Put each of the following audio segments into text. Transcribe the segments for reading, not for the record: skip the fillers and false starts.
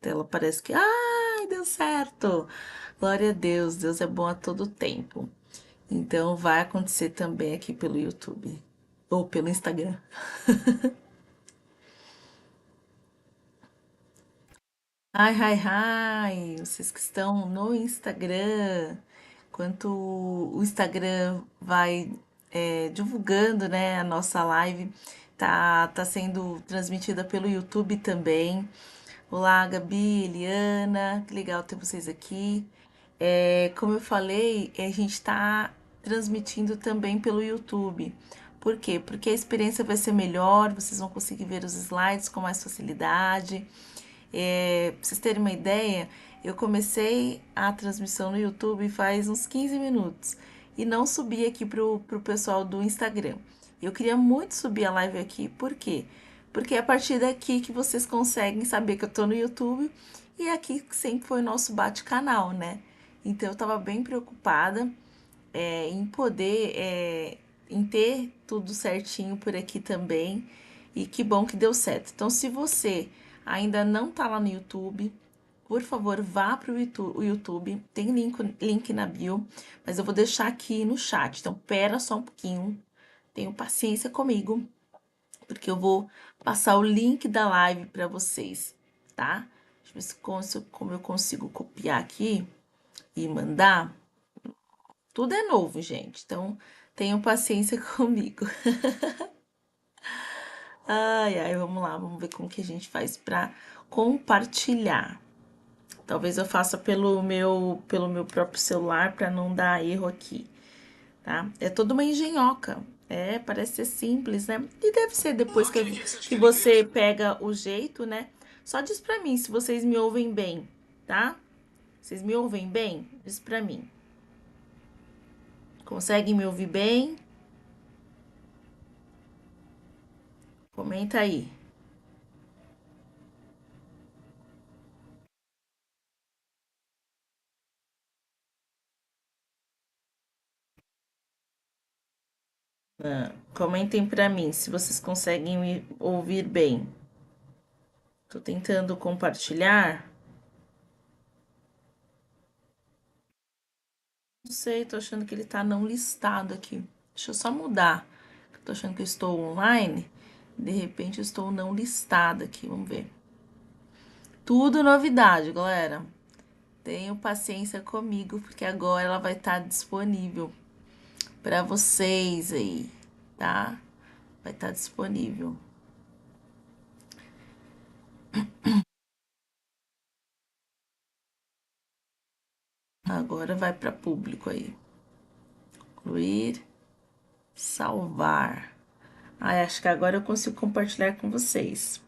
tela parece que, ai, deu certo. Glória a Deus, Deus é bom a todo tempo. Então vai acontecer também aqui pelo YouTube ou pelo Instagram. Ai, ai, ai, vocês que estão no Instagram, enquanto o Instagram vai divulgando, né, a nossa live, tá sendo transmitida pelo YouTube também. Olá, Gabi, Eliana, que legal ter vocês aqui. Como eu falei, a gente está transmitindo também pelo YouTube. Por quê? Porque a experiência vai ser melhor, vocês vão conseguir ver os slides com mais facilidade. Pra vocês terem uma ideia, eu comecei a transmissão no YouTube faz uns 15 minutos e não subi aqui pro pessoal do Instagram. Eu queria muito subir a live aqui, por quê? Porque é a partir daqui que vocês conseguem saber que eu tô no YouTube e aqui sempre foi o nosso bate-canal, né? Então eu tava bem preocupada em poder, em ter tudo certinho por aqui também. E que bom que deu certo. Então, se você ainda não tá lá no YouTube, por favor, vá para o YouTube. Tem link na bio, mas eu vou deixar aqui no chat. Então, pera só um pouquinho. Tenham paciência comigo, porque eu vou passar o link da live para vocês, tá? Deixa eu ver como eu consigo copiar aqui e mandar. Tudo é novo, gente. Então, tenham paciência comigo. Ai, ai, vamos lá, vamos ver como que a gente faz para compartilhar. Talvez eu faça pelo meu próprio celular para não dar erro aqui, tá? É toda uma engenhoca. Parece ser simples, né? E deve ser depois que você pega o jeito, né? Só diz pra mim se vocês me ouvem bem, tá? Vocês me ouvem bem? Diz pra mim. Conseguem me ouvir bem? Comenta aí. Comentem pra mim se vocês conseguem me ouvir bem. Tô tentando compartilhar. Não sei, tô achando que ele tá não listado aqui. Deixa eu só mudar. Tô achando que eu estou online. De repente eu estou não listada aqui. Vamos ver. Tudo novidade, galera. Tenham paciência comigo, porque agora ela vai estar disponível para vocês aí, tá? Vai estar disponível. Agora vai para público aí. Incluir, salvar. Ah, acho que agora eu consigo compartilhar com vocês.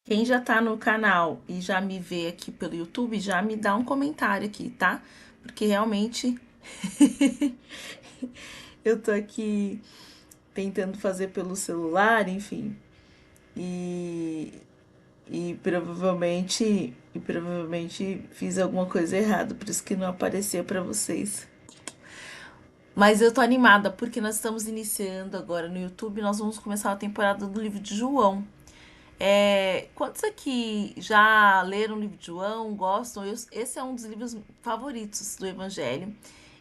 Quem já tá no canal e já me vê aqui pelo YouTube, já me dá um comentário aqui, tá? Porque realmente eu tô aqui tentando fazer pelo celular, enfim. E, e provavelmente fiz alguma coisa errada, por isso que não apareceu para vocês. Mas eu tô animada porque nós estamos iniciando agora no YouTube, nós vamos começar a temporada do livro de João. Quantos aqui já leram o livro de João, gostam? Esse é um dos livros favoritos do Evangelho.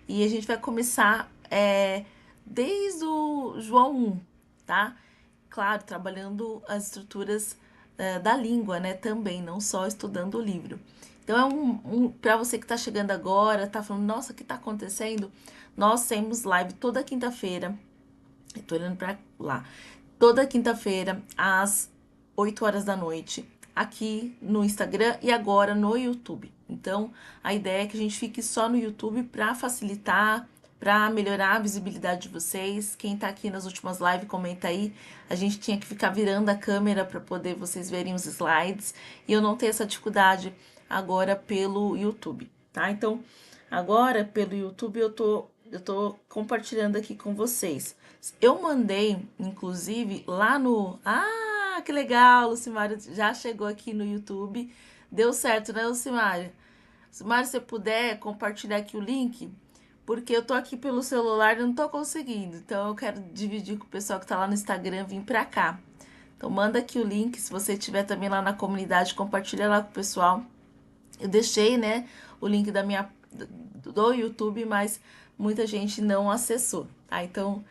E a gente vai começar desde o João 1, tá? Claro, trabalhando as estruturas da língua, né? Também, não só estudando o livro. Então, para você que está chegando agora, tá falando, nossa, o que está acontecendo? Nós temos live toda quinta-feira. Estou olhando para lá. Toda quinta-feira, às 8 horas da noite, aqui no Instagram e agora no YouTube. Então, a ideia é que a gente fique só no YouTube para facilitar, para melhorar a visibilidade de vocês. Quem tá aqui nas últimas lives, comenta aí. A gente tinha que ficar virando a câmera para poder vocês verem os slides e eu não tenho essa dificuldade agora pelo YouTube, tá? Então, agora pelo YouTube eu tô compartilhando aqui com vocês. Eu mandei, inclusive, lá no. Ah, Que legal, Lucimário já chegou aqui no YouTube. Deu certo, né, Lucimário? Lucimário, se você puder compartilhar aqui o link, porque eu tô aqui pelo celular e não tô conseguindo. Então eu quero dividir com o pessoal que tá lá no Instagram vir pra cá. Então manda aqui o link, se você estiver também lá na comunidade, compartilha lá com o pessoal. Eu deixei, né, o link do YouTube, mas muita gente não acessou, tá? Então,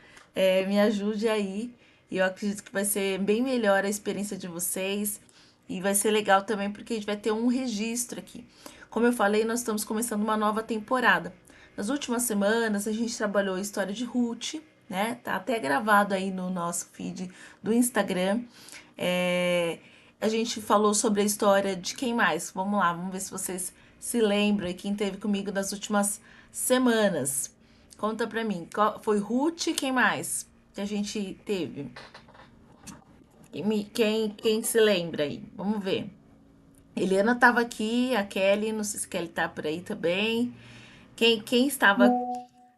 me ajude aí. E eu acredito que vai ser bem melhor a experiência de vocês. E vai ser legal também porque a gente vai ter um registro aqui. Como eu falei, nós estamos começando uma nova temporada. Nas últimas semanas, a gente trabalhou a história de Ruth, né? Tá até gravado aí no nosso feed do Instagram. É, a gente falou sobre a história de quem mais? Vamos lá, vamos ver se vocês se lembram e quem teve comigo nas últimas semanas. Conta pra mim. Foi Ruth, quem mais que a gente teve? Quem se lembra aí? Vamos ver. Eliana tava aqui, a Kelly, não sei se a Kelly tá por aí também. Quem estava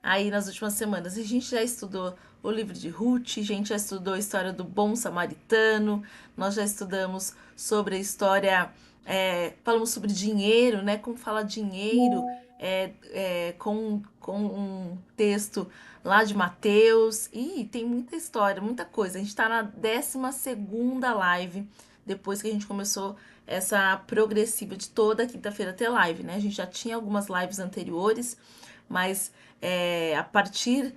aí nas últimas semanas? A gente já estudou o livro de Ruth, a gente já estudou a história do bom samaritano, nós já estudamos sobre a história, falamos sobre dinheiro, né? Como fala dinheiro, com um texto lá de Mateus. E tem muita história, muita coisa. A gente está na 12ª live, depois que a gente começou essa progressiva de toda quinta-feira ter live, né? A gente já tinha algumas lives anteriores, mas a partir,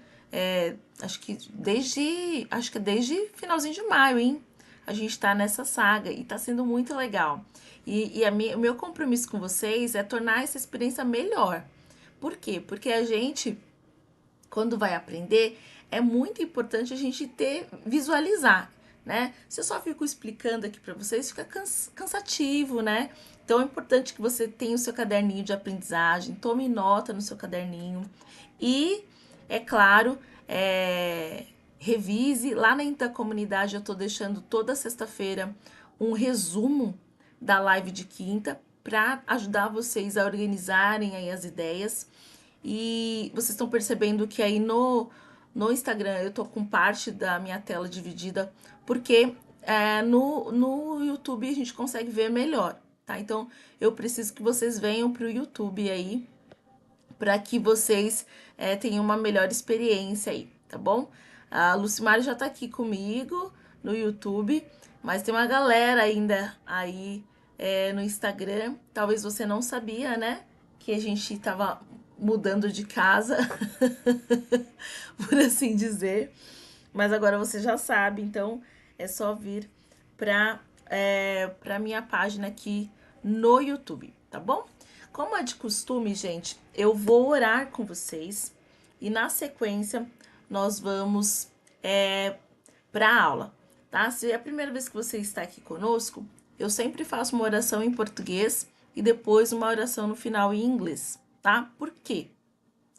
acho que desde finalzinho de maio, hein? A gente tá nessa saga e tá sendo muito legal. O meu compromisso com vocês é tornar essa experiência melhor. Por quê? Porque a gente, quando vai aprender, é muito importante a gente visualizar, né? Se eu só fico explicando aqui para vocês, fica cansativo, né? Então é importante que você tenha o seu caderninho de aprendizagem, tome nota no seu caderninho e, é claro, revise. Lá na comunidade eu tô deixando toda sexta-feira um resumo da live de quinta para ajudar vocês a organizarem aí as ideias. E vocês estão percebendo que aí no Instagram eu tô com parte da minha tela dividida, porque no YouTube a gente consegue ver melhor, tá? Então eu preciso que vocês venham pro YouTube aí, para que vocês tenham uma melhor experiência aí, tá bom? A Lucimara já tá aqui comigo no YouTube, mas tem uma galera ainda aí no Instagram. Talvez você não sabia, né? Que a gente tava mudando de casa, por assim dizer. Mas agora você já sabe, então é só vir para minha página aqui no YouTube, tá bom? Como é de costume, gente, eu vou orar com vocês e na sequência nós vamos para a aula, tá? Se é a primeira vez que você está aqui conosco, eu sempre faço uma oração em português e depois uma oração no final em inglês, tá? Por quê?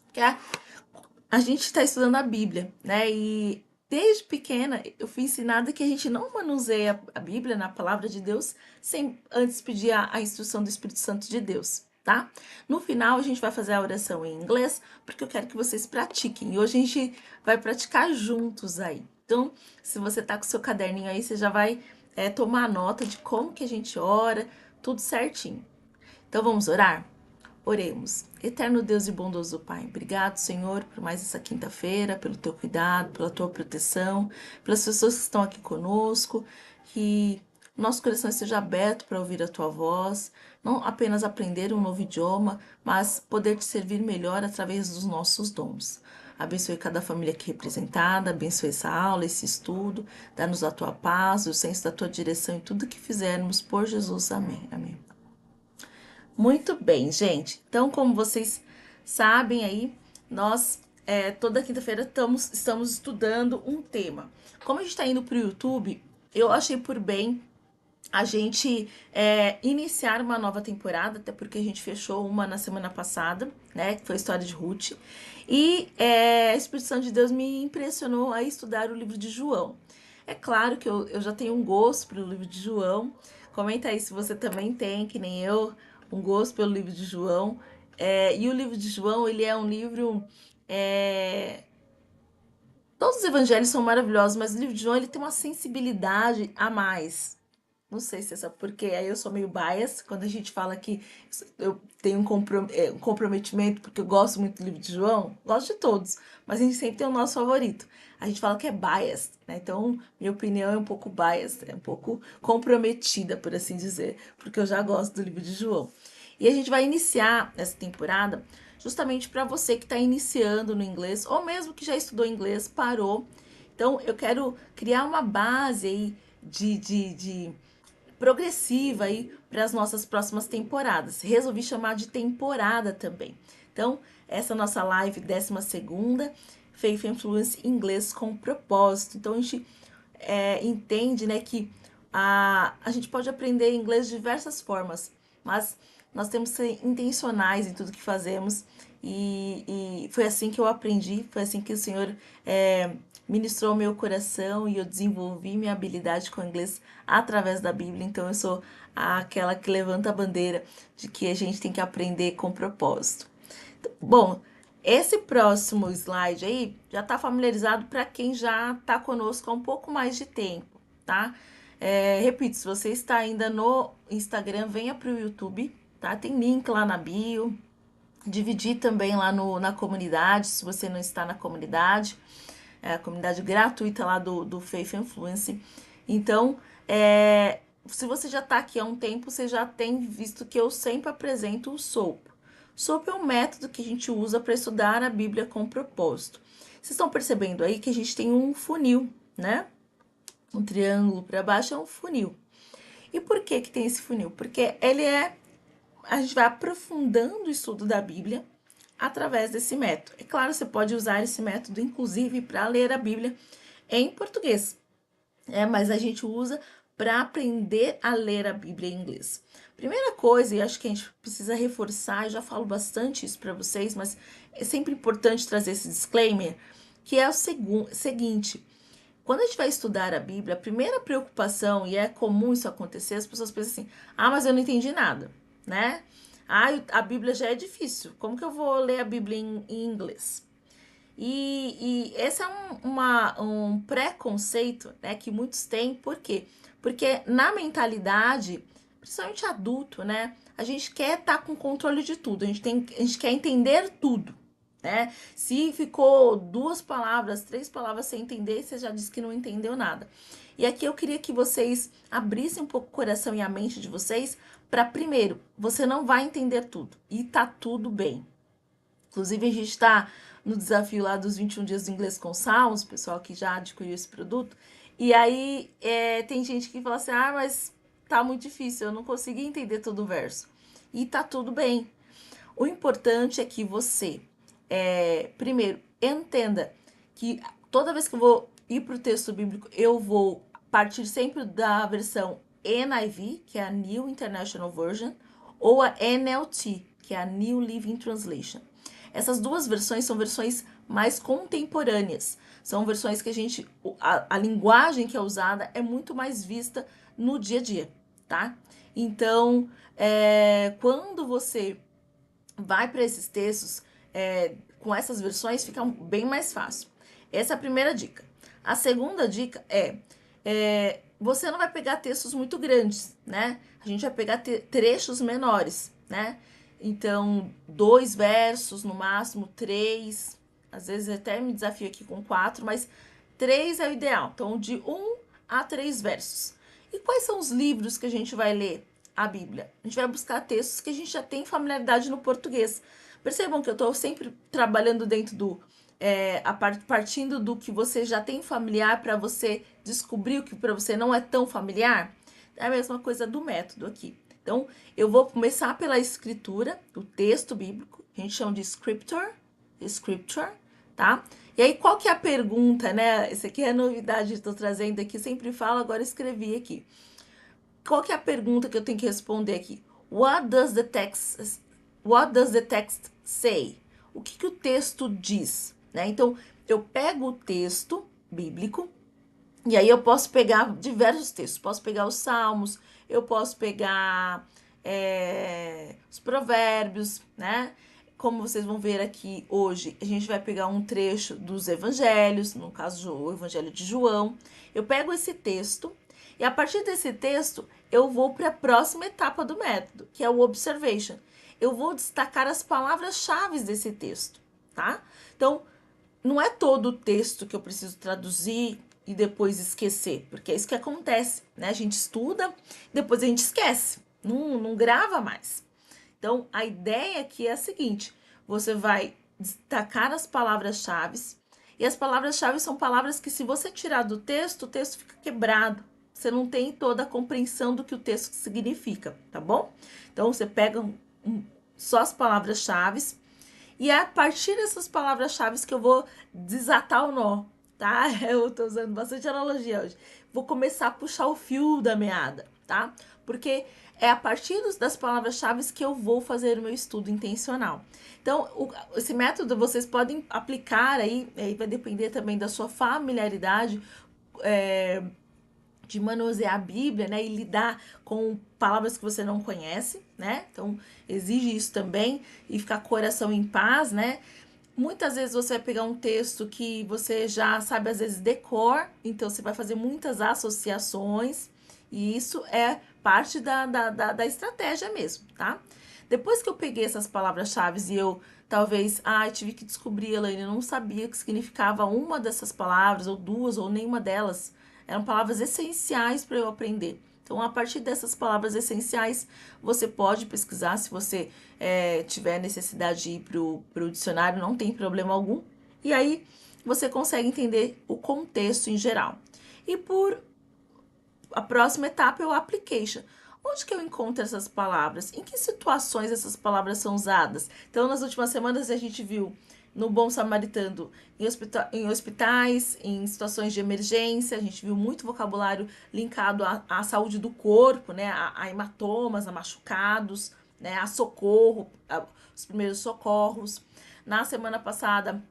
Porque a gente está estudando a Bíblia, né? E desde pequena eu fui ensinada que a gente não manuseia a Bíblia, na palavra de Deus, sem antes pedir a instrução do Espírito Santo de Deus, tá? No final a gente vai fazer a oração em inglês, porque eu quero que vocês pratiquem. E hoje a gente vai praticar juntos aí. Então, se você tá com seu caderninho aí, você já vai tomar nota de como que a gente ora, tudo certinho. Então vamos orar? Oremos. Eterno Deus e bondoso Pai, obrigado, Senhor, por mais essa quinta-feira, pelo teu cuidado, pela tua proteção, pelas pessoas que estão aqui conosco, que nosso coração esteja aberto para ouvir a tua voz, não apenas aprender um novo idioma, mas poder te servir melhor através dos nossos dons. Abençoe cada família aqui representada, abençoe essa aula, esse estudo, dá-nos a tua paz, o senso da tua direção em tudo que fizermos, por Jesus. Amém. Amém. Muito bem, gente. Então, como vocês sabem aí, nós toda quinta-feira estamos estudando um tema. Como a gente está indo para o YouTube, eu achei por bem a gente iniciar uma nova temporada, até porque a gente fechou uma na semana passada, né? Que foi a história de Ruth. E a Espírito Santo de Deus me impressionou a estudar o livro de João. É claro que eu já tenho um gosto pelo livro de João. Comenta aí se você também tem, que nem eu, um gosto pelo livro de João. E o livro de João, ele é um livro é, Todos os evangelhos são maravilhosos, mas o livro de João ele tem uma sensibilidade a mais. Não sei se é só porque aí eu sou meio bias quando a gente fala que eu tenho um comprometimento porque eu gosto muito do livro de João, gosto de todos, mas a gente sempre tem o nosso favorito. A gente fala que é bias, né? Então, minha opinião é um pouco bias, é um pouco comprometida, por assim dizer, porque eu já gosto do livro de João. E a gente vai iniciar essa temporada justamente para você que está iniciando no inglês, ou mesmo que já estudou inglês, parou. Então, eu quero criar uma base aí de progressiva aí para as nossas próximas temporadas. Resolvi chamar de temporada também. Então, essa nossa live 12ª, Faith Influence Inglês com propósito. Então, a gente entende, né, que a gente pode aprender inglês de diversas formas, mas nós temos que ser intencionais em tudo que fazemos e foi assim que eu aprendi, foi assim que o Senhor ministrou meu coração e eu desenvolvi minha habilidade com o inglês através da Bíblia. Então eu sou aquela que levanta a bandeira de que a gente tem que aprender com propósito. Bom, esse próximo slide aí já está familiarizado para quem já está conosco há um pouco mais de tempo, tá? Repito, se você está ainda no Instagram, venha para o YouTube, tá? Tem link lá na bio. Dividir também lá na comunidade, se você não está na comunidade, a comunidade gratuita lá do Faith Influence. Então, se você já está aqui há um tempo, você já tem visto que eu sempre apresento o SOAP. SOAP é um método que a gente usa para estudar a Bíblia com propósito. Vocês estão percebendo aí que a gente tem um funil, né? Um triângulo para baixo é um funil. E por que que tem esse funil? Porque a gente vai aprofundando o estudo da Bíblia através desse método. É claro, você pode usar esse método, inclusive, para ler a Bíblia em português, mas a gente usa para aprender a ler a Bíblia em inglês. Primeira coisa, e acho que a gente precisa reforçar, eu já falo bastante isso para vocês, mas é sempre importante trazer esse disclaimer, que é o seguinte: quando a gente vai estudar a Bíblia, a primeira preocupação, e é comum isso acontecer, as pessoas pensam assim: ah, mas eu não entendi nada, né? Ah, a Bíblia já é difícil, como que eu vou ler a Bíblia em inglês? E esse é um preconceito, né, que muitos têm, por quê? Porque na mentalidade, principalmente adulto, né, a gente quer estar com controle de tudo, a gente quer entender tudo, né? Se ficou 2 palavras, 3 palavras sem entender, você já disse que não entendeu nada. E aqui eu queria que vocês abrissem um pouco o coração e a mente de vocês para, primeiro, você não vai entender tudo e tá tudo bem. Inclusive, a gente está no desafio lá dos 21 dias do inglês com Salmos, pessoal que já adquiriu esse produto. E aí tem gente que fala assim: ah, mas tá muito difícil, eu não consegui entender todo o verso. E tá tudo bem. O importante é que você, primeiro, entenda que toda vez que eu vou ir para o texto bíblico, eu vou partir sempre da versão NIV, que é a New International Version, ou a NLT, que é a New Living Translation. Essas duas versões são versões mais contemporâneas. São versões que a linguagem que é usada é muito mais vista no dia a dia, tá? Então, quando você vai para esses textos, com essas versões, fica bem mais fácil. Essa é a primeira dica. A segunda dica você não vai pegar textos muito grandes, né? A gente vai pegar trechos menores, né? Então, 2 versos, no máximo 3. Às vezes até me desafio aqui com 4, mas 3 é o ideal. Então, de 1 a 3 versos. E quais são os livros que a gente vai ler? A Bíblia. A gente vai buscar textos que a gente já tem familiaridade no português. Percebam que eu estou sempre trabalhando dentro partindo do que você já tem familiar para você descobrir o que para você não é tão familiar. É a mesma coisa do método aqui. Então, eu vou começar pela escritura, o texto bíblico, a gente chama de scripture, tá? E aí, qual que é a pergunta, né? Essa aqui é a novidade que estou trazendo aqui, sempre falo, agora escrevi aqui. Qual que é a pergunta que eu tenho que responder aqui? What does the text say? O que o texto diz? Né? Então, eu pego o texto bíblico e aí eu posso pegar diversos textos. Posso pegar os Salmos, eu posso pegar os Provérbios, né? como vocês vão ver aqui hoje, a gente vai pegar um trecho dos evangelhos, no caso o Evangelho de João. Eu pego esse texto e a partir desse texto eu vou para a próxima etapa do método, que é o observation. Eu vou destacar as palavras-chave desse texto, tá? Então, não é todo o texto que eu preciso traduzir e depois esquecer, porque é isso que acontece, né? A gente estuda, depois a gente esquece, não grava mais. Então, a ideia aqui é a seguinte: você vai destacar as palavras-chave, e as palavras-chave são palavras que, se você tirar do texto, o texto fica quebrado. Você não tem toda a compreensão do que o texto significa, tá bom? Então, você pega só as palavras-chave, e é a partir dessas palavras-chave que eu vou desatar o nó, tá? Eu tô usando bastante analogia hoje. Vou começar a puxar o fio da meada, tá? Porque é a partir das palavras-chave que eu vou fazer o meu estudo intencional. Então, esse método vocês podem aplicar aí vai depender também da sua familiaridade, de manusear a Bíblia, né, e lidar com palavras que você não conhece, né? Então, exige isso também, e ficar com o coração em paz, né? Muitas vezes você vai pegar um texto que você já sabe, às vezes, decor, então você vai fazer muitas associações, e isso é parte da estratégia mesmo, tá? Depois que eu peguei essas palavras-chave e eu talvez, tive que descobrir, Elaine, eu não sabia o que significava uma dessas palavras, ou duas, ou nenhuma delas. Eram palavras essenciais para eu aprender. Então, a partir dessas palavras essenciais, você pode pesquisar. Se você tiver necessidade de ir para o dicionário, não tem problema algum. E aí, você consegue entender o contexto em geral. E por a próxima etapa é o application. Onde que eu encontro essas palavras? Em que situações essas palavras são usadas? Então, nas últimas semanas, a gente viu no Bom Samaritano em hospitais, em situações de emergência. A gente viu muito vocabulário linkado à saúde do corpo, né? A hematomas, a machucados, né? A socorro, os primeiros socorros. Na semana passada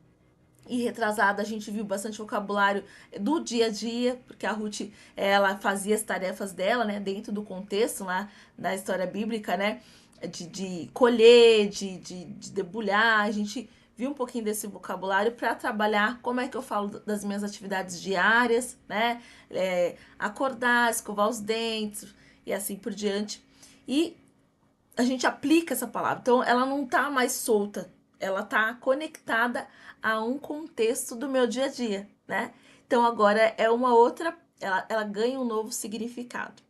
e retrasada, a gente viu bastante vocabulário do dia a dia, porque a Ruth, ela fazia as tarefas dela, né, dentro do contexto lá da história bíblica, né, de colher, de debulhar. A gente viu um pouquinho desse vocabulário para trabalhar como é que eu falo das minhas atividades diárias, né, acordar, escovar os dentes e assim por diante. E a gente aplica essa palavra. Então, ela não tá mais solta, ela tá conectada a um contexto do meu dia a dia, né? Então, agora é uma outra, ela ganha um novo significado.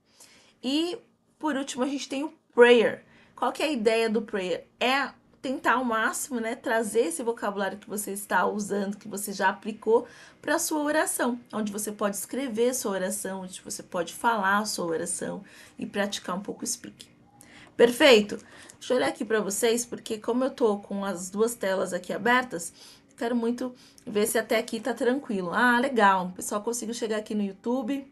E, por último, a gente tem o prayer. Qual que é a ideia do prayer? É tentar ao máximo, né, trazer esse vocabulário que você está usando, que você já aplicou, para a sua oração, onde você pode escrever sua oração, onde você pode falar a sua oração e praticar um pouco o speaking. Perfeito? Deixa eu olhar aqui para vocês, porque como eu tô com as duas telas aqui abertas, quero muito ver se até aqui tá tranquilo. Legal. O pessoal conseguiu chegar aqui no YouTube.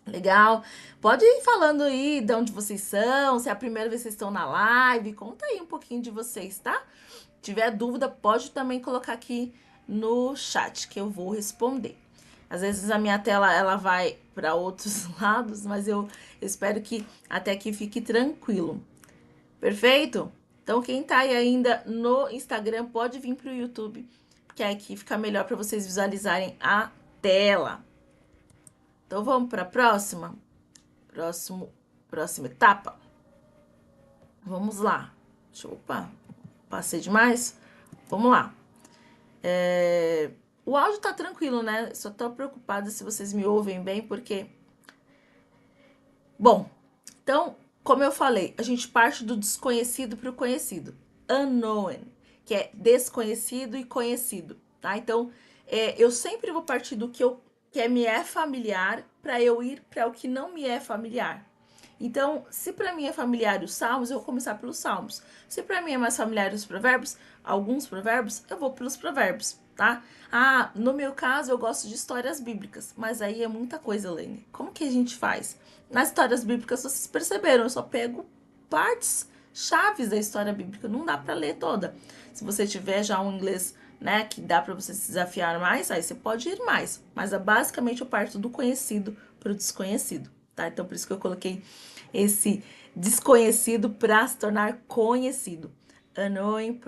Legal. Pode ir falando aí de onde vocês são, se é a primeira vez que vocês estão na live. Conta aí um pouquinho de vocês, tá? Se tiver dúvida, pode também colocar aqui no chat, que eu vou responder. Às vezes a minha tela ela vai para outros lados, mas eu espero que até aqui fique tranquilo. Perfeito? Então quem tá aí ainda no Instagram pode vir para o YouTube, que aqui fica melhor para vocês visualizarem a tela. Então vamos para a próxima etapa. Vamos lá. Opa, passei demais. Vamos lá. O áudio tá tranquilo, né? Só tô preocupada se vocês me ouvem bem, porque... Bom, então, como eu falei, a gente parte do desconhecido para o conhecido. Unknown, que é desconhecido e conhecido, tá? Então, eu sempre vou partir do que me é familiar para eu ir para o que não me é familiar. Então, se para mim é familiar os salmos, eu vou começar pelos salmos. Se para mim é mais familiar os provérbios, alguns provérbios, eu vou pelos provérbios, tá? No meu caso, eu gosto de histórias bíblicas, mas aí é muita coisa, Elaine. Como que a gente faz? Nas histórias bíblicas, vocês perceberam, eu só pego partes chaves da história bíblica, não dá para ler toda. Se você tiver já um inglês, né, que dá para você se desafiar mais, aí você pode ir mais. Mas basicamente eu parto do conhecido para o desconhecido, tá? Então por isso que eu coloquei esse desconhecido para se tornar conhecido. unknown,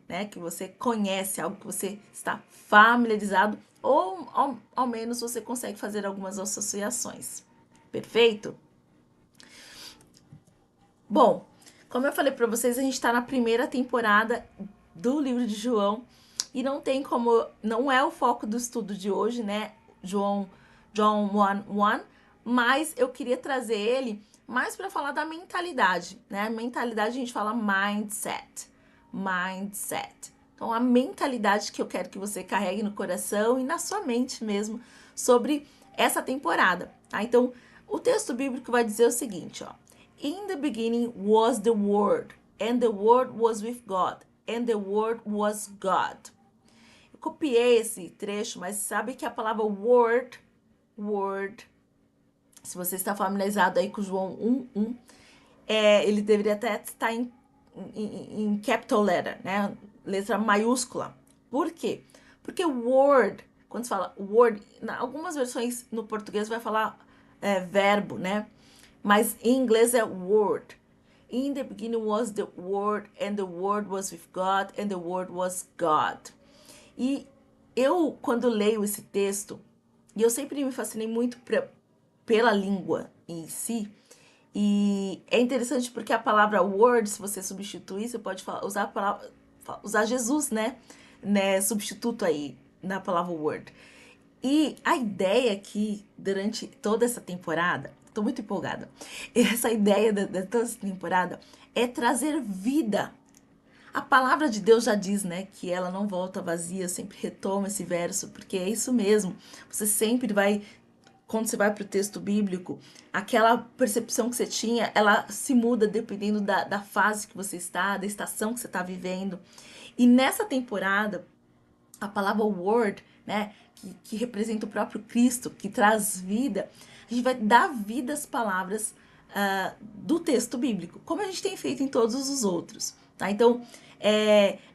né? Que você conhece, algo que você está familiarizado, ou ao menos você consegue fazer algumas associações. Perfeito? Bom, como eu falei para vocês, a gente está na primeira temporada do livro de João e não tem como, não é o foco do estudo de hoje, né? John 1:1, mas eu queria trazer ele mais para falar da mentalidade, né? Mentalidade a gente fala mindset. Mindset. Então, a mentalidade que eu quero que você carregue no coração e na sua mente mesmo sobre essa temporada, tá? Então, o texto bíblico vai dizer o seguinte, ó. In the beginning was the Word, and the Word was with God, and the Word was God. Eu copiei esse trecho, mas sabe que a palavra word, se você está familiarizado aí com João 1:1, ele deveria até estar em capital letter, né? Letra maiúscula. Por quê? Porque word, quando se fala word, em algumas versões no português vai falar verbo, né? Mas em inglês é word. In the beginning was the Word, and the Word was with God, and the Word was God. E eu, quando leio esse texto, e eu sempre me fascinei muito pela língua em si, e é interessante porque a palavra word, se você substituir, você pode usar a palavra, usar Jesus, né? Substituto aí na palavra word. E a ideia aqui, durante toda essa temporada, estou muito empolgada, essa ideia de toda essa temporada é trazer vida. A palavra de Deus já diz, né, que ela não volta vazia, eu sempre retomo esse verso, porque é isso mesmo. Você sempre vai, quando você vai para o texto bíblico, aquela percepção que você tinha, ela se muda dependendo da fase que você está, da estação que você está vivendo. E nessa temporada, a palavra word, né, que representa o próprio Cristo, que traz vida, a gente vai dar vida às palavras do texto bíblico, como a gente tem feito em todos os outros. Tá? Então,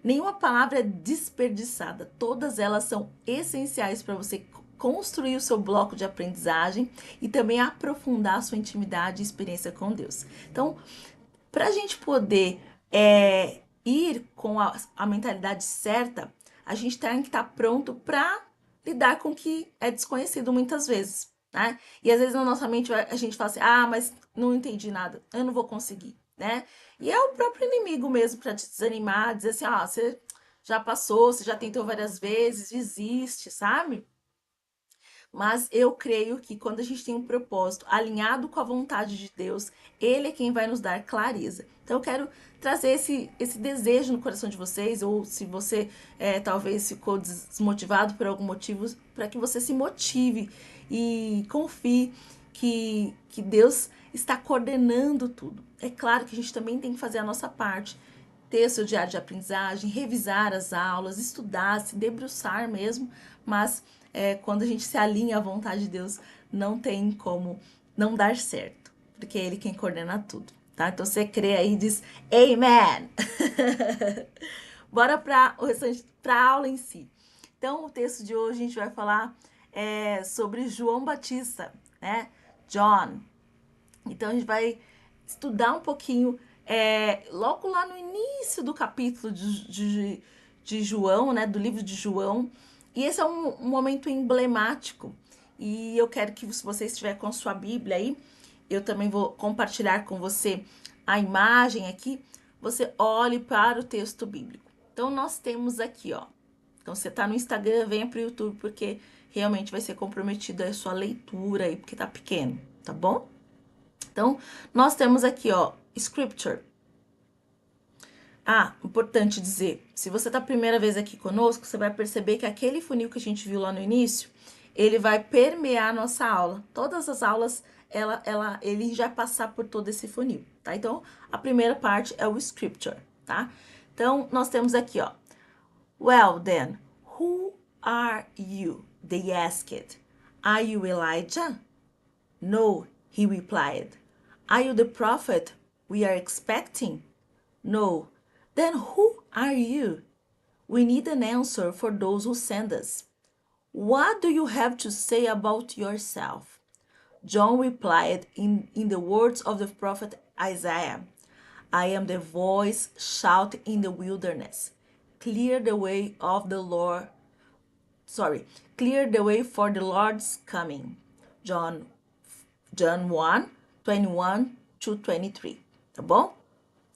nenhuma palavra é desperdiçada, todas elas são essenciais para você construir o seu bloco de aprendizagem e também aprofundar a sua intimidade e experiência com Deus. Então, para a gente poder ir com a mentalidade certa, a gente tem que estar pronto para lidar com o que é desconhecido muitas vezes, né? E às vezes na nossa mente a gente fala assim, mas não entendi nada, eu não vou conseguir, né? E é o próprio inimigo mesmo para te desanimar, dizer assim, você já passou, você já tentou várias vezes, desiste, sabe? Mas eu creio que quando a gente tem um propósito alinhado com a vontade de Deus, Ele é quem vai nos dar clareza. Então eu quero trazer esse desejo no coração de vocês, ou se você talvez ficou desmotivado por algum motivo, para que você se motive e confie que Deus está coordenando tudo. É claro que a gente também tem que fazer a nossa parte, ter seu diário de aprendizagem, revisar as aulas, estudar, se debruçar mesmo, mas quando a gente se alinha à vontade de Deus, não tem como não dar certo, porque é Ele quem coordena tudo, tá? Então você crê aí e diz Amen! Bora para o restante, para a aula em si. Então, o texto de hoje a gente vai falar sobre João Batista, né? John. Então, a gente vai estudar um pouquinho, logo lá no início do capítulo de João, né? Do livro de João. E esse é um momento emblemático. E eu quero que, se você estiver com a sua Bíblia aí, eu também vou compartilhar com você a imagem aqui. Você olhe para o texto bíblico. Então, nós temos aqui, ó. Então, você está no Instagram, venha para o YouTube, porque realmente vai ser comprometida a sua leitura aí, porque tá pequeno, tá bom? Então, nós temos aqui, ó, Scripture. Importante dizer, se você tá a primeira vez aqui conosco, você vai perceber que aquele funil que a gente viu lá no início, ele vai permear a nossa aula. Todas as aulas, ele já passar por todo esse funil, tá? Então, a primeira parte é o Scripture, tá? Então, nós temos aqui, ó, Well then, who are you? They asked. Are you Elijah? No, he replied. Are you the prophet we are expecting? No. Then who are you? We need an answer for those who send us. What do you have to say about yourself? John replied in the words of the prophet Isaiah. I am the voice shouting in the wilderness. Clear the way of the Lord. Sorry, clear the way for the Lord's coming. John, John 1, 21 to 23. Tá bom?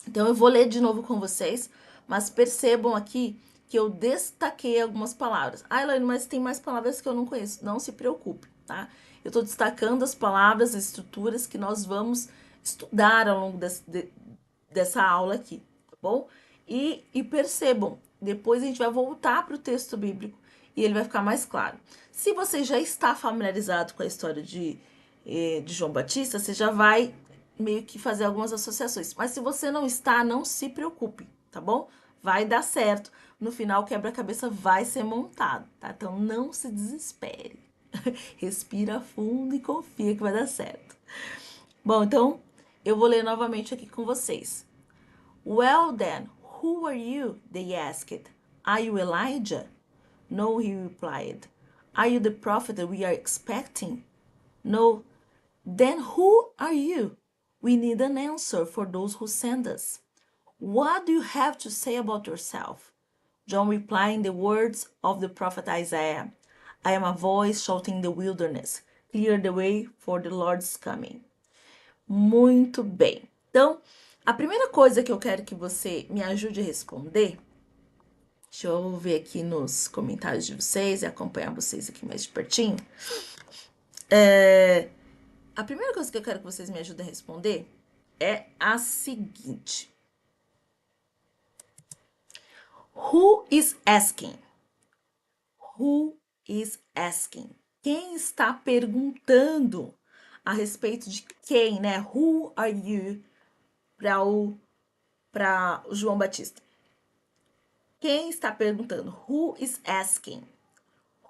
Então eu vou ler de novo com vocês, mas percebam aqui que eu destaquei algumas palavras. Ah, Elaine, mas tem mais palavras que eu não conheço. Não se preocupe, tá? Eu estou destacando as palavras, as estruturas que nós vamos estudar ao longo dessa aula aqui, tá bom? E percebam, depois a gente vai voltar para o texto bíblico e ele vai ficar mais claro. Se você já está familiarizado com a história de João Batista, você já vai meio que fazer algumas associações. Mas se você não está, não se preocupe, tá bom? Vai dar certo. No final, o quebra-cabeça vai ser montado, tá? Então não se desespere. Respira fundo e confia que vai dar certo. Bom, então eu vou ler novamente aqui com vocês. Well then, who are you? They asked. Are you Elijah? No, he replied. Are you the prophet that we are expecting? No. Then who are you? We need an answer for those who send us. What do you have to say about yourself? John replied in the words of the prophet Isaiah. I am a voice shouting in the wilderness. Clear the way for the Lord's coming. Muito bem. Então, a primeira coisa que eu quero que você me ajude a responder, deixa eu ver aqui nos comentários de vocês e acompanhar vocês aqui mais de pertinho. A primeira coisa que eu quero que vocês me ajudem a responder é a seguinte: Who is asking? Who is asking? Quem está perguntando a respeito de quem, né? Who are you para o João Batista? Quem está perguntando? Who is asking?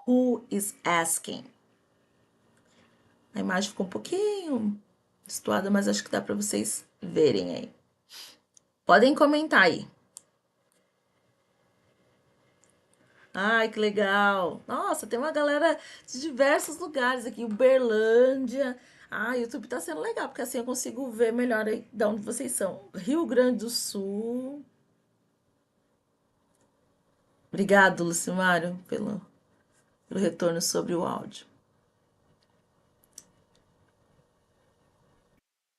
Who is asking? A imagem ficou um pouquinho destoada, mas acho que dá para vocês verem aí. Podem comentar aí. Ai, que legal! Nossa, tem uma galera de diversos lugares aqui, Uberlândia. Ah, o YouTube tá sendo legal, porque assim eu consigo ver melhor aí de onde vocês são. Rio Grande do Sul. Obrigado, Lucimário, pelo retorno sobre o áudio.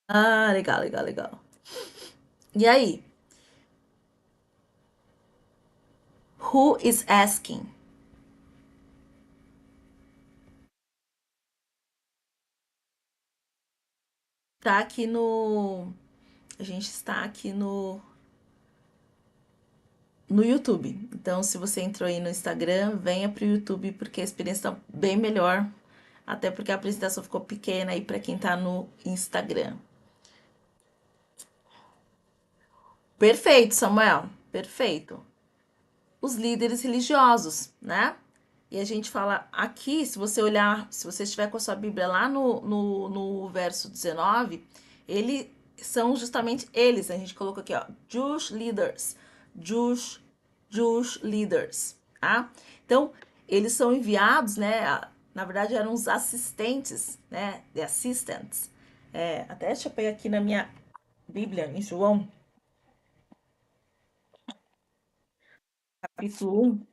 Ah, legal, legal, legal. E aí? Who is asking? Tá aqui no. A gente está aqui no YouTube. Então, se você entrou aí no Instagram, venha pro YouTube, porque a experiência tá bem melhor. Até porque a apresentação ficou pequena aí para quem tá no Instagram. Perfeito, Samuel. Perfeito. Os líderes religiosos, né? E a gente fala aqui, se você olhar, se você estiver com a sua Bíblia lá no verso 19, eles são justamente eles. A gente colocou aqui, ó, Jewish leaders. Jewish, Jewish leaders, tá? Então, eles são enviados, né? Na verdade, eram os assistentes, né? The assistants. Até deixa eu pegar aqui na minha Bíblia, em João, capítulo 1,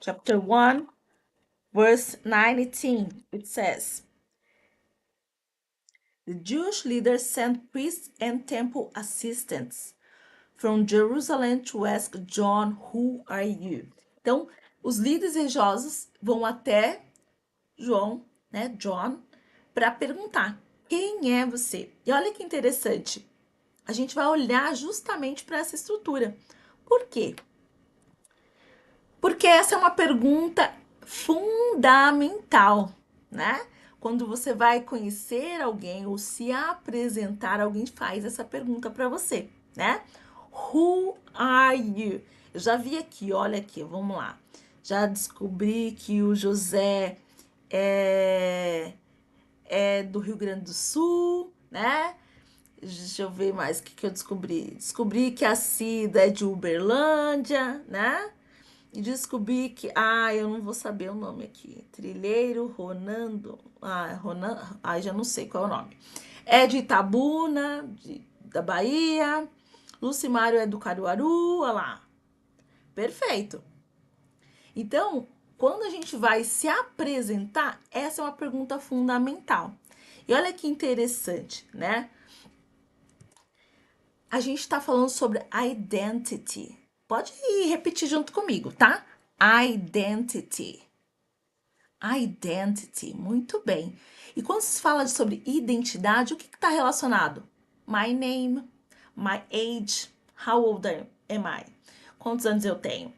chapter 1, verse 19, it says, The Jewish leaders sent priests and temple assistants from Jerusalem to ask John, who are you? Então, os líderes religiosos vão até João, né, John, para perguntar, quem é você? E olha que interessante, a gente vai olhar justamente para essa estrutura. Por quê? Porque essa é uma pergunta fundamental, né? Quando você vai conhecer alguém ou se apresentar, alguém faz essa pergunta para você, né? Who are you? Eu já vi aqui, olha aqui, vamos lá. Já descobri que o José é do Rio Grande do Sul, né? Deixa eu ver mais o que eu descobri. Descobri que a Cida é de Uberlândia, né? E descobri que. Ah, eu não vou saber o nome aqui. Trilheiro Ronando. Ah, Ronan. Ah, já não sei qual é o nome. É de Itabuna, da Bahia. Lucimário é do Caruaru, olha lá. Perfeito. Então, quando a gente vai se apresentar, essa é uma pergunta fundamental. E olha que interessante, né? A gente está falando sobre identity. Pode repetir junto comigo, tá? Identity. Identity, muito bem. E quando se fala sobre identidade, o que está relacionado? My name, my age, how old am I? Quantos anos eu tenho?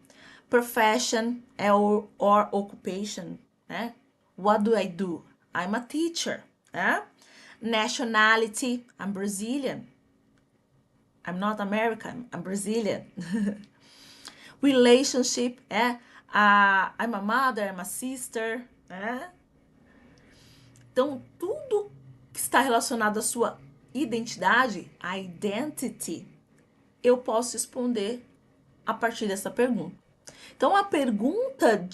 Profession é or occupation, né? What do I do? I'm a teacher, né? Nationality, I'm Brazilian. I'm not American, I'm Brazilian. Relationship I'm a mother, I'm a sister, né? Então, tudo que está relacionado à sua identidade, a identity, eu posso responder a partir dessa pergunta. Então, a pergunta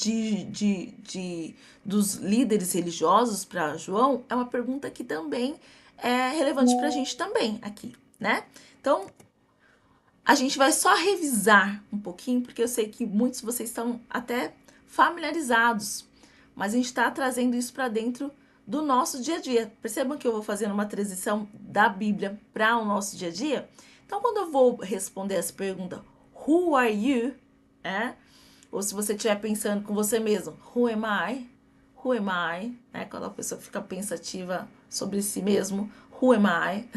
dos líderes religiosos para João é uma pergunta que também é relevante para a gente também aqui, né? Então, a gente vai só revisar um pouquinho, porque eu sei que muitos de vocês estão até familiarizados, mas a gente está trazendo isso para dentro do nosso dia a dia. Percebam que eu vou fazendo uma transição da Bíblia para o nosso dia a dia? Então, quando eu vou responder essa pergunta, Who are you? Ou se você estiver pensando com você mesmo, Who am I? Who am I? Quando a pessoa fica pensativa sobre si mesmo, Who am I?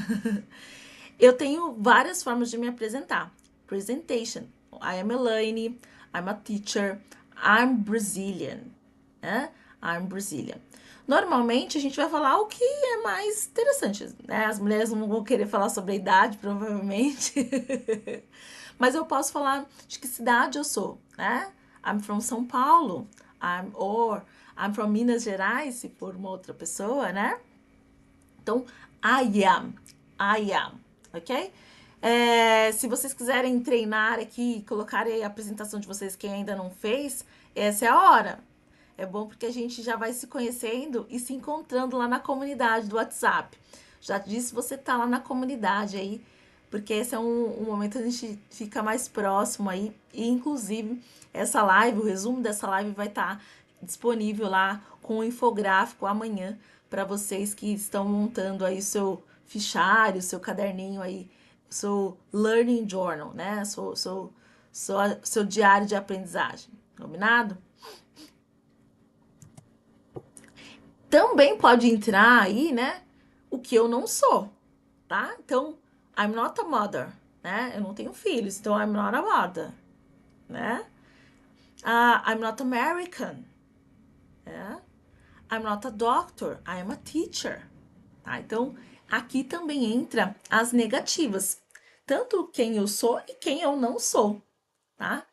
Eu tenho várias formas de me apresentar. Presentation. I am Elaine. I'm a teacher. I'm Brazilian. I'm Brazilian. Normalmente a gente vai falar o que é mais interessante, né? As mulheres não vão querer falar sobre a idade, provavelmente. Mas eu posso falar de que cidade eu sou, né? I'm from São Paulo. I'm from Minas Gerais, se for uma outra pessoa, né? Então, I am. I am. Ok? Se vocês quiserem treinar aqui, colocarem a apresentação de vocês, quem ainda não fez, essa é a hora. É bom porque a gente já vai se conhecendo e se encontrando lá na comunidade do WhatsApp. Já disse, você tá lá na comunidade aí, porque esse é um momento que a gente fica mais próximo aí. E, inclusive, essa live, o resumo dessa live vai estar disponível lá com o infográfico amanhã para vocês que estão montando aí o seu fichário, seu caderninho aí, seu learning journal, né? Seu diário de aprendizagem. Combinado? Também pode entrar aí, né? O que eu não sou, tá? Então, I'm not a mother, né? Eu não tenho filhos, então I'm not a mother, né? I'm not American, né? I'm not a doctor, I am a teacher, tá? Então, aqui também entra as negativas, tanto quem eu sou e quem eu não sou, tá?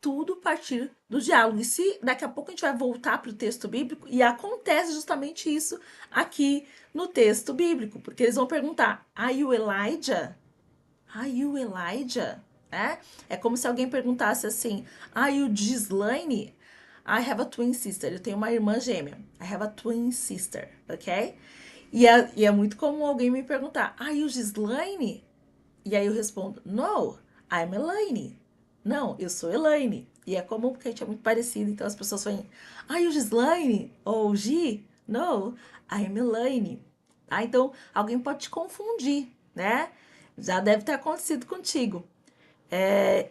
Tudo a partir do diálogo. E se daqui a pouco a gente vai voltar para o texto bíblico, e acontece justamente isso aqui no texto bíblico, porque eles vão perguntar: Are you Elijah? Are you Elijah? É como se alguém perguntasse assim: Are you Gislaine? I have a twin sister. Eu tenho uma irmã gêmea. I have a twin sister, ok? E é muito comum alguém me perguntar: Are you Gislaine? E aí eu respondo: No, I'm Elaine. Não, eu sou Elaine. E é comum porque a gente é muito parecido, então as pessoas falam: Are you Gislaine? Ou Gi? No, I'm Elaine. Tá? Então alguém pode te confundir, né? Já deve ter acontecido contigo.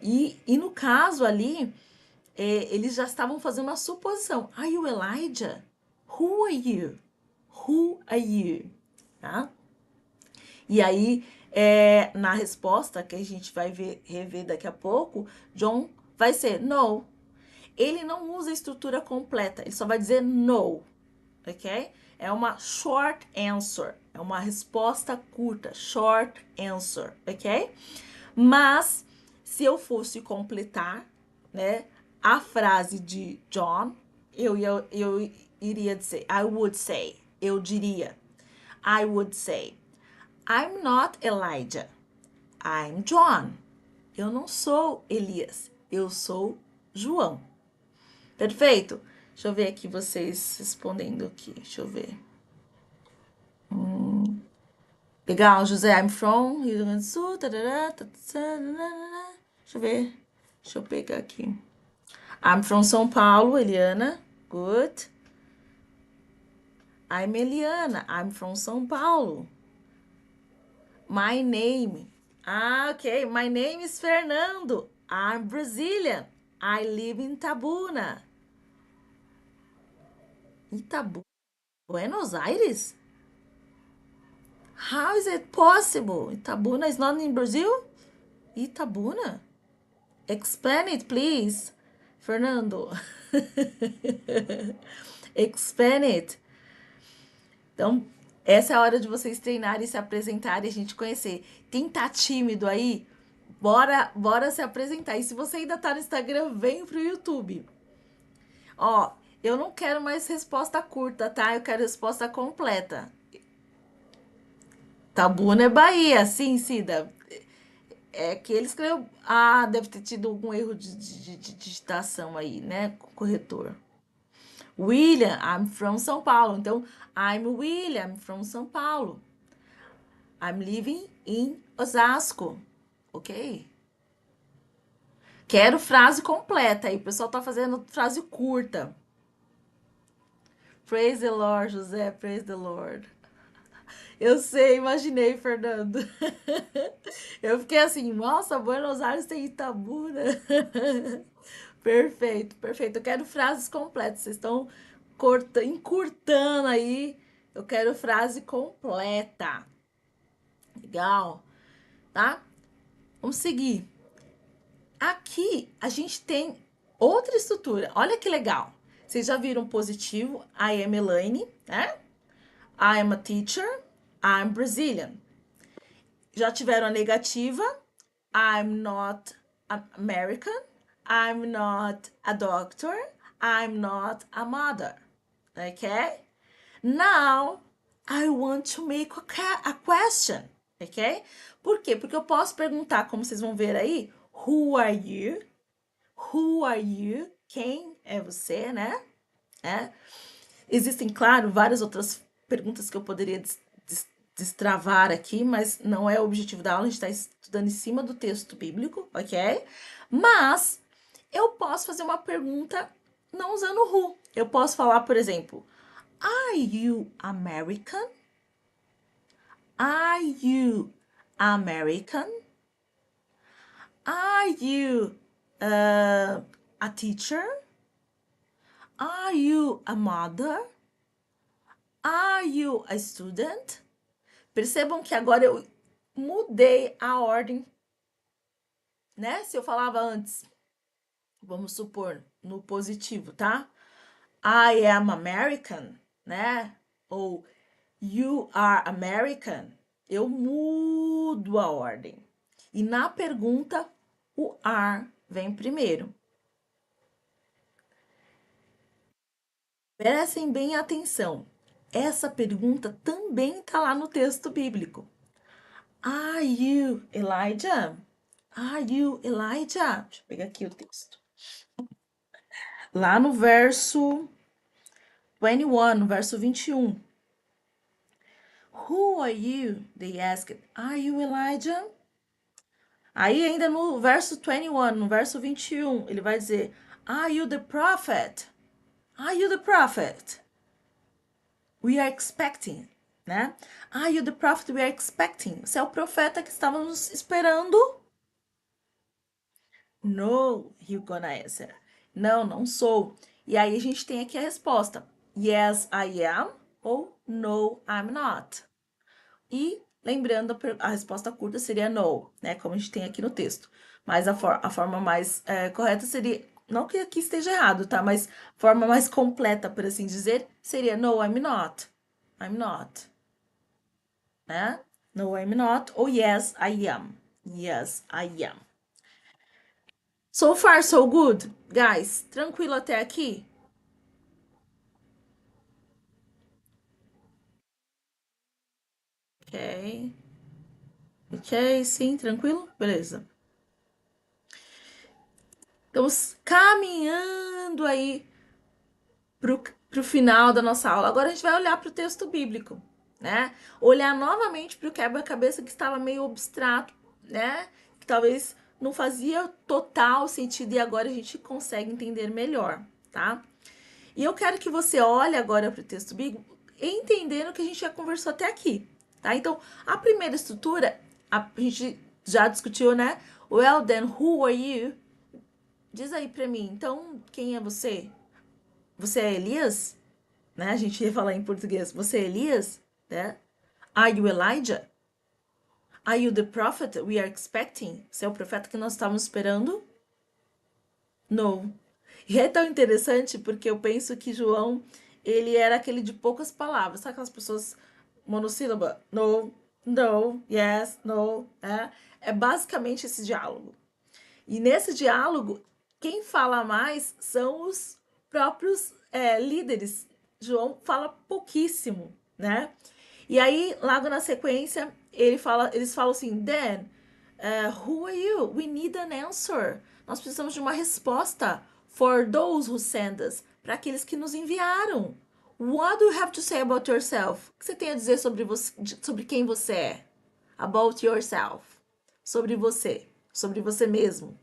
E no caso ali, eles já estavam fazendo uma suposição. Are you Elijah? Who are you? Who are you? Tá? E aí, na resposta que a gente vai rever daqui a pouco, John vai ser no. Ele não usa a estrutura completa, ele só vai dizer no, ok? É uma short answer, é uma resposta curta, short answer, ok? Mas, se eu fosse completar, né, a frase de John, eu iria dizer, eu diria, I would say, I'm not Elijah, I'm John. Eu não sou Elias, eu sou João. Perfeito? Deixa eu ver aqui vocês respondendo aqui. Deixa eu ver. Legal, José, I'm from Rio Grande do Sul. Tarará, tarará. Deixa eu ver. Deixa eu pegar aqui. I'm from São Paulo, Eliana. Good. I'm Eliana. I'm from São Paulo. My name. Ah, ok. My name is Fernando. I'm Brazilian. I live in Tabuna. Itabu, Buenos Aires? How is it possible? Itabuna is not in Brazil? Itabuna? Explain it, please. Fernando. Explain it. Então, essa é a hora de vocês treinarem, se apresentarem, a gente conhecer. Quem tá tímido aí, bora se apresentar. E se você ainda tá no Instagram, vem pro YouTube. Ó, eu não quero mais resposta curta, tá? Eu quero resposta completa. Tabuna é Bahia, sim, Cida. É que ele escreveu. Ah, deve ter tido algum erro de digitação aí, né? Com o corretor. William, I'm from São Paulo. Então, I'm William from São Paulo. I'm living in Osasco. Ok? Quero frase completa aí. O pessoal tá fazendo frase curta. Praise the Lord, José. Praise the Lord. Eu sei, imaginei, Fernando. Eu fiquei assim, nossa, Buenos Aires tem Itabuna. Perfeito, perfeito. Eu quero frases completas. Vocês estão encurtando aí. Eu quero frase completa. Legal, tá? Vamos seguir. Aqui a gente tem outra estrutura. Olha que legal. Vocês já viram positivo? I am Elaine, né? I am a teacher. I'm Brazilian. Já tiveram a negativa? I'm not American. I'm not a doctor. I'm not a mother. Okay? Now, I want to make a question. Ok? Por quê? Porque eu posso perguntar, como vocês vão ver aí, who are you? Who are you? Quem é você, né? É. Existem, claro, várias outras perguntas que eu poderia destravar aqui, mas não é o objetivo da aula, a gente está estudando em cima do texto bíblico, ok? Mas eu posso fazer uma pergunta não usando who. Eu posso falar, por exemplo, Are you American? Are you American? Are you a teacher? Are you a mother? Are you a student? Percebam que agora eu mudei a ordem, né? Se eu falava antes, vamos supor, no positivo, tá? I am American, né? Ou you are American. Eu mudo a ordem. E na pergunta, o are vem primeiro. Prestem bem atenção. Essa pergunta também está lá no texto bíblico. Are you Elijah? Are you Elijah? Deixa eu pegar aqui o texto. Lá no verso 21, no verso 21. Who are you? They asked. Are you Elijah? Aí ainda no verso 21, no verso 21, ele vai dizer, Are you the prophet? Are you the prophet? We are expecting, né? Are you the prophet we are expecting? Você é o profeta que estávamos esperando? No, you're gonna answer. Não, não sou. E aí a gente tem aqui a resposta. Yes, I am ou No, I'm not. E lembrando, a resposta curta seria no, né? Como a gente tem aqui no texto. Mas a forma mais correta seria, não que aqui esteja errado, tá? Mas a forma mais completa, por assim dizer, seria no, I'm not. I'm not, né? No, I'm not. Ou yes, I am. Yes, I am. So far, so good, guys. Tranquilo até aqui? Ok. Ok, sim, tranquilo? Beleza. Estamos caminhando aí pro final da nossa aula. Agora a gente vai olhar para o texto bíblico, né? Olhar novamente para o quebra-cabeça que estava meio abstrato, né? Que talvez não fazia total sentido e agora a gente consegue entender melhor, tá? E eu quero que você olhe agora para o texto bíblico entendendo o que a gente já conversou até aqui, tá? Então, a primeira estrutura, a gente já discutiu, né? Well, then, who are you? Diz aí para mim, então, quem é você? Você é Elias? Né? A gente ia falar em português. Você é Elias? Né? Are you Elijah? Are you the prophet we are expecting? Você é o profeta que nós estávamos esperando? No. E é tão interessante porque eu penso que João, ele era aquele de poucas palavras. Sabe aquelas pessoas monossílaba? No, no, yes, no. É basicamente esse diálogo. E nesse diálogo, quem fala mais são os próprios líderes. João fala pouquíssimo, né? E aí, logo na sequência, eles falam assim, Dan, who are you? We need an answer. Nós precisamos de uma resposta for those who send us, para aqueles que nos enviaram. What do you have to say about yourself? O que você tem a dizer sobre você, sobre quem você é? About yourself. Sobre você mesmo.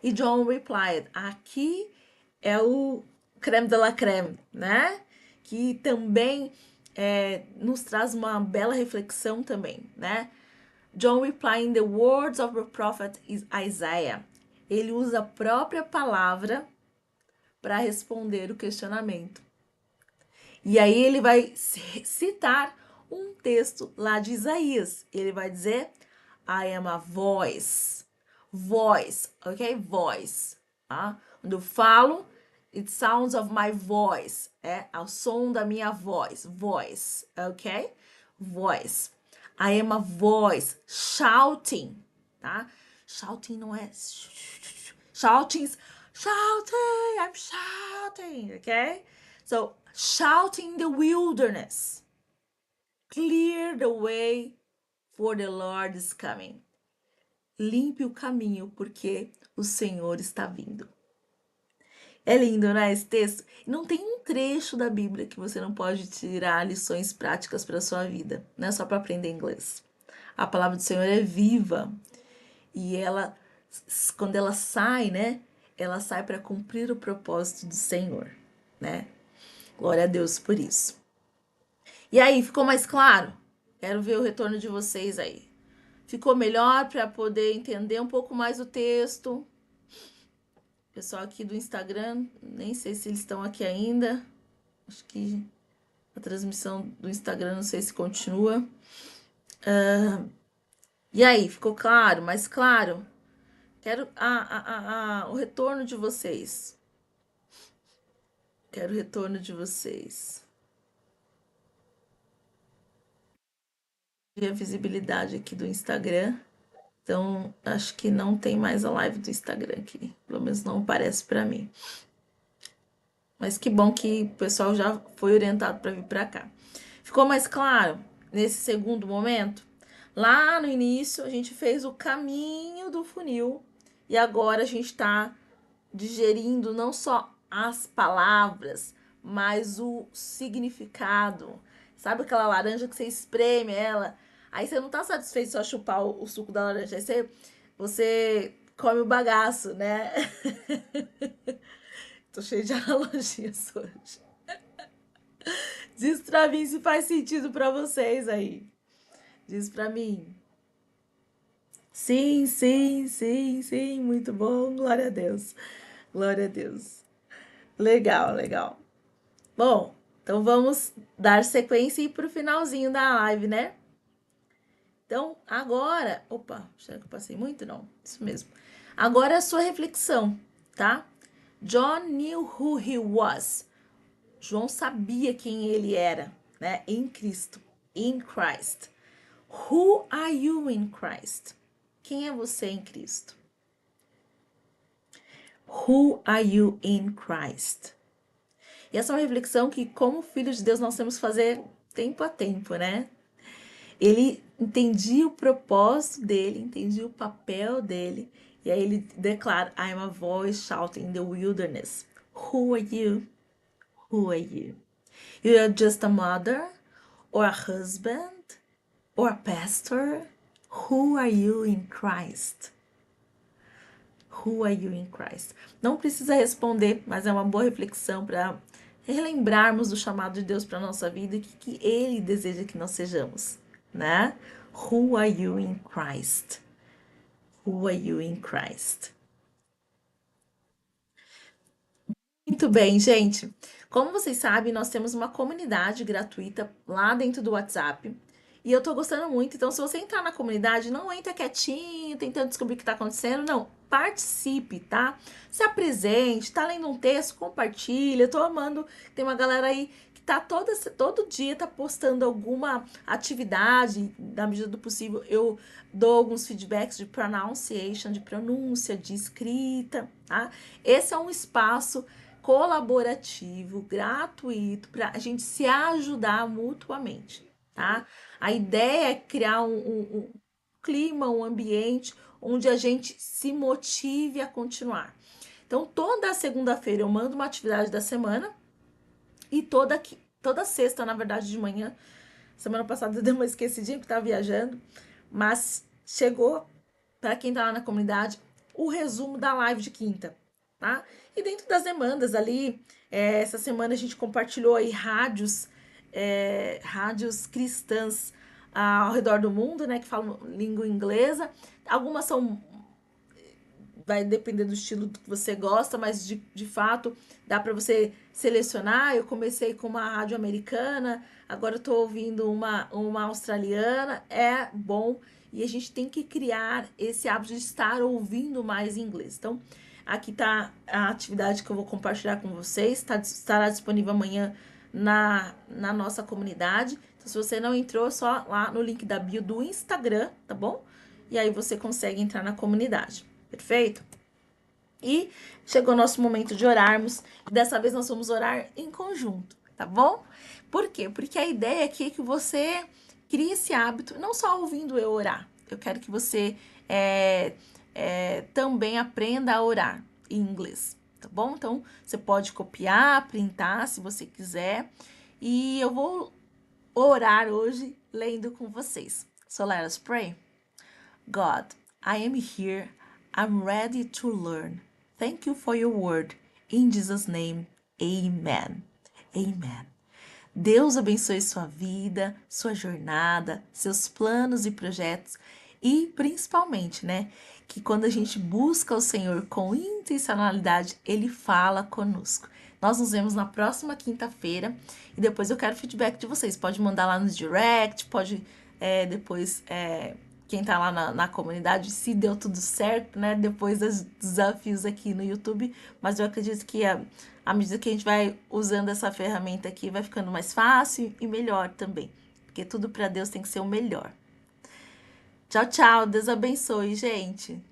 E John replied, aqui é o creme de la creme, né? Que também nos traz uma bela reflexão também, né? John replied in the words of the prophet Isaiah. Ele usa a própria palavra para responder o questionamento. E aí ele vai citar um texto lá de Isaías. Ele vai dizer, I am a voice. Voice, ok? Voice. Tá? Quando eu falo, it sounds of my voice. É o som da minha voz. Voice, ok? Voice. I am a voice. Shouting, tá? Shouting não é... Shouting, shouting, I'm shouting, ok? So, shout in the wilderness. Clear the way for the Lord is coming. Limpe o caminho, porque o Senhor está vindo. É lindo, né, esse texto? Não tem um trecho da Bíblia que você não pode tirar lições práticas para a sua vida. Não é só para aprender inglês. A palavra do Senhor é viva. E ela, quando ela sai, né? Ela sai para cumprir o propósito do Senhor, né? Glória a Deus por isso. E aí, ficou mais claro? Quero ver o retorno de vocês aí. Ficou melhor para poder entender um pouco mais o texto? Pessoal aqui do Instagram, nem sei se eles estão aqui ainda. Acho que a transmissão do Instagram, não sei se continua. E aí, ficou claro? Mais claro? Quero o retorno de vocês. Quero o retorno de vocês. E a visibilidade aqui do Instagram. Então, acho que não tem mais a live do Instagram aqui. Pelo menos não aparece para mim. Mas que bom que o pessoal já foi orientado para vir para cá. Ficou mais claro nesse segundo momento? Lá no início, a gente fez o caminho do funil. E agora a gente está digerindo não só as palavras, mas o significado. Sabe aquela laranja que você espreme ela? Aí você não tá satisfeito só chupar o suco da laranja, aí você come o bagaço, né? Tô cheio de analogias hoje. Diz pra mim se faz sentido pra vocês aí. Diz pra mim. Sim, sim, sim, sim, muito bom. Glória a Deus. Glória a Deus. Legal, legal. Bom, então vamos dar sequência e ir pro finalzinho da live, né? Então, agora. Opa, será que eu passei muito? Não, isso mesmo. Agora é a sua reflexão, tá? John knew who he was. João sabia quem ele era, né? Em Cristo. In Christ. Who are you in Christ? Quem é você em Cristo? Who are you in Christ? E essa é uma reflexão que, como filhos de Deus, nós temos que fazer tempo a tempo, né? Ele entendia o propósito dele, entendia o papel dele, e aí ele declara: I am a voice shouting in the wilderness. Who are you? Who are you? You are just a mother or a husband, or a pastor? Who are you in Christ? Who are you in Christ? Não precisa responder, mas é uma boa reflexão para relembrarmos do chamado de Deus para nossa vida e que Ele deseja que nós sejamos, né? Who are you in Christ? Who are you in Christ? Muito bem, gente. Como vocês sabem, nós temos uma comunidade gratuita lá dentro do WhatsApp. E eu tô gostando muito. Então, se você entrar na comunidade, não entra quietinho, tentando descobrir o que tá acontecendo. Não, participe, tá? Se apresente, tá lendo um texto, compartilha. Eu tô amando. Tem uma galera aí que tá todo dia tá postando alguma atividade, na medida do possível. Eu dou alguns feedbacks de pronunciation, de pronúncia, de escrita, tá? Esse é um espaço colaborativo, gratuito, para a gente se ajudar mutuamente, tá? A ideia é criar um clima, um ambiente onde a gente se motive a continuar. Então, toda segunda-feira eu mando uma atividade da semana e toda sexta, na verdade, de manhã. Semana passada eu dei uma esquecidinha que estava viajando, mas chegou para quem tá lá na comunidade o resumo da live de quinta, tá? E dentro das demandas ali, essa semana a gente compartilhou aí rádios cristãs ao redor do mundo, né, que falam língua inglesa. Algumas são vai depender do estilo que você gosta, mas de fato dá para você selecionar. Eu comecei com uma rádio americana, agora eu tô ouvindo uma australiana. É bom e a gente tem que criar esse hábito de estar ouvindo mais inglês. Então, aqui tá a atividade que eu vou compartilhar com vocês, estará disponível amanhã na nossa comunidade. Então, se você não entrou, é só lá no link da bio do Instagram, tá bom? E aí você consegue entrar na comunidade. Perfeito? E chegou o nosso momento de orarmos. E dessa vez nós vamos orar em conjunto, tá bom? Por quê? Porque a ideia aqui é que você crie esse hábito, não só ouvindo eu orar. Eu quero que você também aprenda a orar em inglês, tá bom? Então você pode copiar, printar se você quiser. E eu vou orar hoje lendo com vocês. So let us pray. God, I am here. I'm ready to learn. Thank you for your word. In Jesus' name, amen. Amen. Deus abençoe sua vida, sua jornada, seus planos e projetos e principalmente, né, que quando a gente busca o Senhor com intencionalidade, Ele fala conosco. Nós nos vemos na próxima quinta-feira e depois eu quero feedback de vocês. Pode mandar lá no direct, pode depois quem tá lá na comunidade, se deu tudo certo, né? Depois dos desafios aqui no YouTube. Mas eu acredito que à medida que a gente vai usando essa ferramenta aqui, vai ficando mais fácil e melhor também. Porque tudo para Deus tem que ser o melhor. Tchau, tchau. Deus abençoe, gente.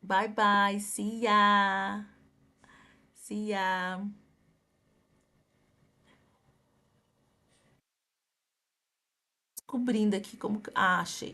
Bye, bye. See ya. See ya. Descobrindo aqui como. Ah, achei.